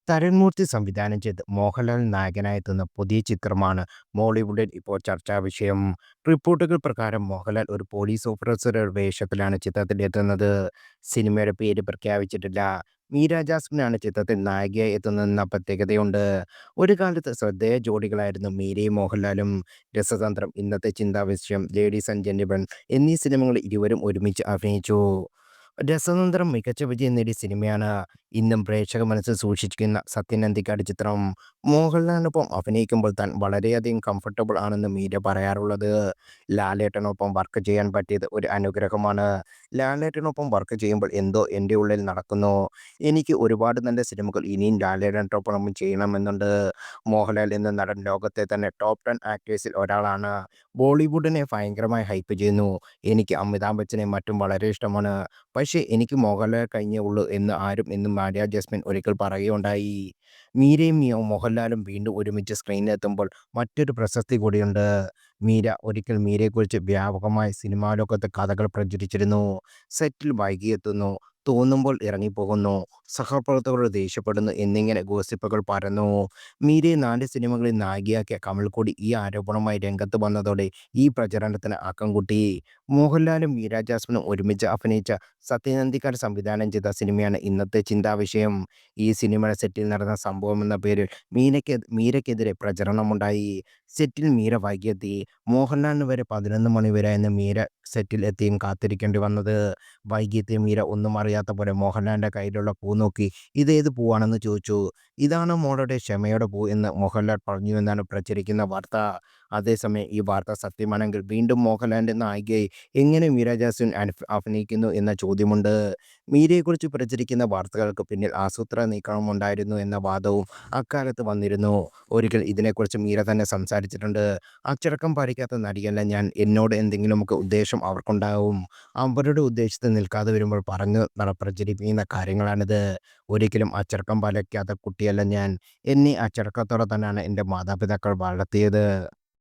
തരുൺമൂർത്തി സംവിധാനം ചെയ്ത് മോഹൻലാൽ നായകനായെത്തുന്ന പുതിയ ചിത്രമാണ് മോളിവുഡിൽ ഇപ്പോൾ ചർച്ചാ വിഷയം. റിപ്പോർട്ടുകൾ പ്രകാരം മോഹൻലാൽ ഒരു പോലീസ് ഓഫീസറുടെ വേഷത്തിലാണ് ചിത്രത്തിൽ എത്തുന്നത്. സിനിമയുടെ പേര് പ്രഖ്യാപിച്ചിട്ടില്ല. മീര ജാസ്മിനാണ് ചിത്രത്തിൽ നായികയായി എത്തുന്നതെന്ന പ്രത്യേകതയുണ്ട്. ഒരു കാലത്ത് ശ്രദ്ധേയ ജോഡികളായിരുന്നു മീരയും മോഹൻലാലും. രസതന്ത്രം, ഇന്നത്തെ ചിന്താവിഷയം, ലേഡീസ് ആൻഡ് ജെന്റിൽമെൻ എന്നീ സിനിമകളിൽ ഇരുവരും ഒരുമിച്ച് അഭിനയിച്ചു. രസതന്ത്രം മികച്ച വിജയം നേടിയ സിനിമയാണ്. ഇന്നും പ്രേക്ഷക മനസ്സിൽ സൂക്ഷിക്കുന്ന സത്യൻ അന്തിക്കാട് ചിത്രം. മോഹൻലാലിനൊപ്പം അഭിനയിക്കുമ്പോൾ താൻ വളരെയധികം കംഫർട്ടബിൾ ആണെന്ന് മീര പറയാറുള്ളത്. ലാലേട്ടനൊപ്പം വർക്ക് ചെയ്യാൻ പറ്റിയത് ഒരു അനുഗ്രഹമാണ്. ലാലേട്ടനൊപ്പം വർക്ക് ചെയ്യുമ്പോൾ എന്തോ എൻ്റെ ഉള്ളിൽ നടക്കുന്നു. എനിക്ക് ഒരുപാട് നല്ല സിനിമകൾ ഇനിയും ലാലേട്ടനൊപ്പം ചെയ്യണമെന്നുണ്ട്. മോഹൻലാൽ എന്ന നടൻ ലോകത്തെ തന്നെ ടോപ്പ് 10 ആക്ടേഴ്സിൽ ഒരാളാണ്. ബോളിവുഡിനെ ഭയങ്കരമായി ഹൈപ്പ് ചെയ്യുന്നു. എനിക്ക് അമിതാഭ് ബച്ചനെയും മറ്റും വളരെ ഇഷ്ടമാണ്. പക്ഷേ എനിക്ക് മോഹൻലാൽ കഴിഞ്ഞേ ഉള്ളൂ എന്ന് ആരും എന്നും മാരിയ ജാസ്മിൻ ഒരിക്കൽ പറയുകയുണ്ടായി. മീരയും മോഹൻലാലും വീണ്ടും ഒരുമിച്ച് സ്ക്രീനിലെത്തുമ്പോൾ മറ്റൊരു പ്രശസ്തി കൂടിയുണ്ട്. മീരയെക്കുറിച്ച് വ്യാപകമായി സിനിമാ ലോകത്ത് കഥകൾ പ്രചരിച്ചിരുന്നു. സെറ്റിൽ വൈകിയെത്തുന്നു, തോന്നുമ്പോൾ ഇറങ്ങിപ്പോകുന്നു, സഹപ്രവർത്തകരോട് ദേഷ്യപ്പെടുന്നു എന്നിങ്ങനെ ഗോസിപ്പുകൾ പരന്നു. മീരയെ 4 സിനിമകളിൽ നായികയാക്കിയ കമൽക്കൂടി ഈ ആരോപണവുമായി രംഗത്ത് വന്നതോടെ ഈ പ്രചരണത്തിന് ആക്കം കൂട്ടി. മോഹൻലാലും മീര ജാസ്മിനും ഒരുമിച്ച് അഭിനയിച്ച സത്യൻ അന്തിക്കാട് സംവിധാനം ചെയ്ത സിനിമയാണ് ഇന്നത്തെ ചിന്താവിഷയം. ഈ സിനിമയുടെ സെറ്റിൽ നടന്ന സംഭവമെന്ന പേരിൽ മീരയ്ക്കെതിരെ പ്രചരണമുണ്ടായി. സെറ്റിൽ മീര വൈകിയെത്തി. മോഹൻലാലിന് വരെ 11 മണി വരെയായിരുന്നു മീര സെറ്റിൽ എത്തിയും കാത്തിരിക്കേണ്ടി വന്നത്. വൈകിയെത്തിയ മീര ഒന്നും അറിയാത്ത പോലെ മോഹൻലാലിന്റെ കയ്യിലുള്ള പൂ നോക്കി ഇതേത് പൂവാണെന്ന് ചോദിച്ചു. "ഇതാണ് മോളുടെ ക്ഷമയുടെ പൂ" എന്ന് മോഹൻലാൽ പറഞ്ഞുവെന്നാണ് പ്രചരിക്കുന്ന വാർത്ത. അതേസമയം ഈ വാർത്ത സത്യമാണെങ്കിൽ വീണ്ടും മോഹൻലാലിന്റെ നായികയായി എങ്ങനെ മീര ജാസ്മിൻ അഭിനയിക്കുന്നു എന്ന ചോദ്യമുണ്ട്. മീരയെക്കുറിച്ച് പ്രചരിക്കുന്ന വാർത്തകൾക്ക് പിന്നിൽ ആസൂത്രിത നീക്കമുണ്ടായിരുന്നു എന്ന വാദവും അക്കാലത്ത് വന്നിരുന്നു. ഒരിക്കൽ ഇതിനെക്കുറിച്ച് മീര തന്നെ സംസാരിച്ചിട്ടുണ്ട്. "അച്ചടക്കം പാലിക്കാത്ത നടിയല്ല ഞാൻ. എന്നോട് എന്തെങ്കിലുമൊക്കെ ഉദ്ദേശം അവർക്കുണ്ടാവും. അവരുടെ ഉദ്ദേശത്തിൽ നിൽക്കാതെ വരുമ്പോൾ പ്രചരിപ്പിക്കുന്ന കാര്യങ്ങളാണിത്. ഒരിക്കലും അച്ചടക്കം പാലിക്കാത്ത കുട്ടിയല്ല ഞാൻ. എന്നെ അച്ചടക്കത്തോടെ തന്നെയാണ് എൻ്റെ മാതാപിതാക്കൾ വളർത്തിയത്."